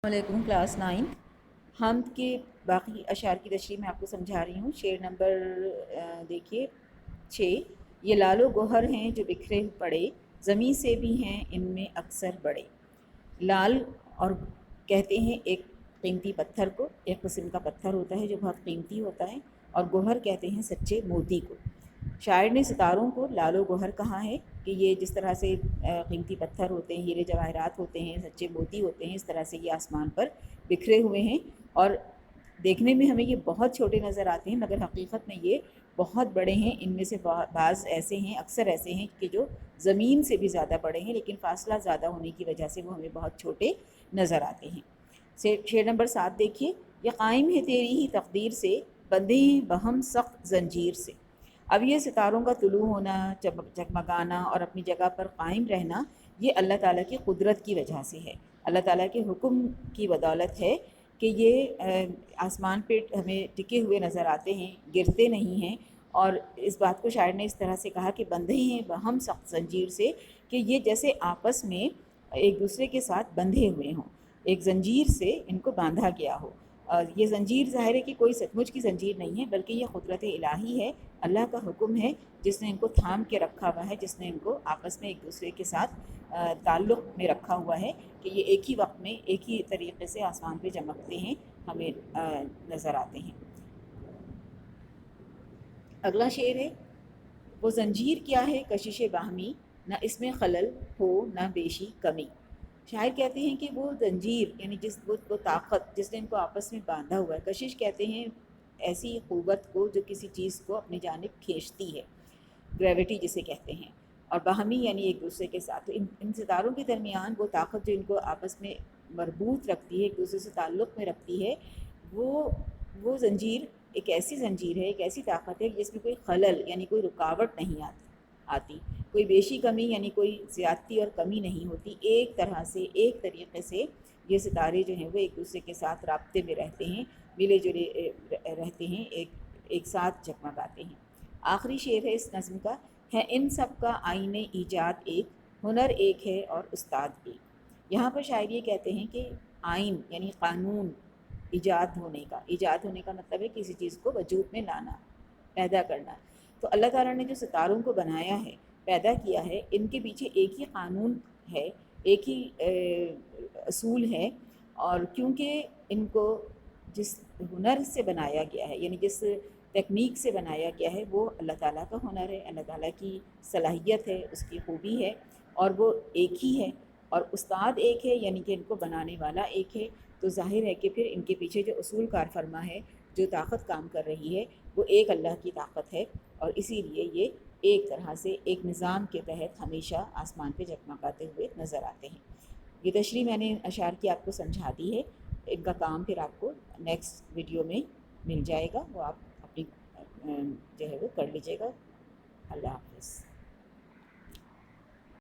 علیکم کلاس 9 حمد کے باقی اشعار کی تشریح میں آپ کو سمجھا رہی ہوں۔ شعر نمبر دیکھیے 6۔ یہ لال و گوہر ہیں جو بکھرے پڑے، زمیں سے بھی ہیں ان میں اکثر بڑے۔ لال اور کہتے ہیں ایک قیمتی پتھر کو، ایک قسم کا پتھر ہوتا ہے جو بہت قیمتی ہوتا ہے، اور گوہر کہتے ہیں سچے موتی کو۔ شاعر نے ستاروں کو لال و گوہر کہا ہے کہ یہ جس طرح سے قیمتی پتھر ہوتے ہیں، ہیرے جواہرات ہوتے ہیں، سچے موتی ہوتے ہیں، اس طرح سے یہ آسمان پر بکھرے ہوئے ہیں، اور دیکھنے میں ہمیں یہ بہت چھوٹے نظر آتے ہیں مگر حقیقت میں یہ بہت بڑے ہیں۔ ان میں سے بعض ایسے ہیں، اکثر ایسے ہیں کہ جو زمین سے بھی زیادہ بڑے ہیں، لیکن فاصلہ زیادہ ہونے کی وجہ سے وہ ہمیں بہت چھوٹے نظر آتے ہیں۔ شعر نمبر 7 دیکھیے۔ یہ قائم ہے تیری ہی تقدیر سے، بندھے ہیں بہم سخت زنجیر سے۔ اب یہ ستاروں کا طلوع ہونا، جگمگانا اور اپنی جگہ پر قائم رہنا، یہ اللہ تعالیٰ کی قدرت کی وجہ سے ہے، اللہ تعالیٰ کے حکم کی بدولت ہے کہ یہ آسمان پہ ہمیں ٹکے ہوئے نظر آتے ہیں، گرتے نہیں ہیں۔ اور اس بات کو شاعر نے اس طرح سے کہا کہ بندھے ہیں بہم سخت زنجیر سے، کہ یہ جیسے آپس میں ایک دوسرے کے ساتھ بندھے ہوئے ہوں، ایک زنجیر سے ان کو باندھا گیا ہو۔ یہ زنجیر ظاہر ہے کہ کوئی سچ مچ کی زنجیر نہیں ہے، بلکہ یہ قدرت الہی ہے، اللہ کا حکم ہے جس نے ان کو تھام کے رکھا ہوا ہے، جس نے ان کو آپس میں ایک دوسرے کے ساتھ تعلق میں رکھا ہوا ہے کہ یہ ایک ہی وقت میں ایک ہی طریقے سے آسمان پہ چمکتے ہیں، ہمیں نظر آتے ہیں۔ اگلا شعر ہے۔ وہ زنجیر کیا ہے کشش باہمی، نہ اس میں خلل ہو نہ بیشی کمی۔ شاعر کہتے ہیں کہ وہ زنجیر یعنی وہ طاقت جس نے ان کو آپس میں باندھا ہوا ہے، کشش کہتے ہیں ایسی قوت کو جو کسی چیز کو اپنی جانب کھینچتی ہے، گریوٹی جسے کہتے ہیں، اور باہمی یعنی ایک دوسرے کے ساتھ۔ تو ان ستاروں کے درمیان وہ طاقت جو ان کو آپس میں مربوط رکھتی ہے، ایک دوسرے سے تعلق میں رکھتی ہے، وہ زنجیر ایک ایسی زنجیر ہے، ایک ایسی طاقت ہے جس میں کوئی خلل یعنی کوئی رکاوٹ نہیں آتی، کوئی بیشی کمی یعنی کوئی زیادتی اور کمی نہیں ہوتی۔ ایک طرح سے، ایک طریقے سے یہ ستارے جو ہیں وہ ایک دوسرے کے ساتھ رابطے میں رہتے ہیں، ملے جلے رہتے ہیں، ایک ساتھ جگمگاتے ہیں۔ آخری شعر ہے اس نظم کا، ہے ان سب کا آئین ایجاد ایک، ہنر ایک ہے اور استاد ایک۔ یہاں پر شاعر یہ کہتے ہیں کہ آئین یعنی قانون ایجاد ہونے کا مطلب ہے کسی چیز کو وجود میں لانا، پیدا کرنا۔ تو اللہ تعالیٰ نے جو ستاروں کو بنایا ہے، پیدا کیا ہے، ان کے پیچھے ایک ہی قانون ہے، ایک ہی اصول ہے، اور کیونکہ ان کو جس ہنر سے بنایا گیا ہے، یعنی جس ٹیکنیک سے بنایا گیا ہے، وہ اللہ تعالیٰ کا ہنر ہے، اللہ تعالیٰ کی صلاحیت ہے، اس کی خوبی ہے، اور وہ ایک ہی ہے، اور استاد ایک ہے، یعنی کہ ان کو بنانے والا ایک ہے۔ تو ظاہر ہے کہ پھر ان کے پیچھے جو اصول کار فرما ہے، جو طاقت کام کر رہی ہے، وہ ایک اللہ کی طاقت ہے، اور اسی لیے یہ ایک طرح سے ایک نظام کے تحت ہمیشہ آسمان پہ جگمگاتے ہوئے نظر آتے ہیں۔ یہ تشریح میں نے اشعار کی آپ کو سمجھا دی ہے، ان کا کام پھر آپ کو نیکسٹ ویڈیو میں مل جائے گا، وہ آپ اپنی جو ہے وہ کر لیجیے گا۔ اللہ حافظ۔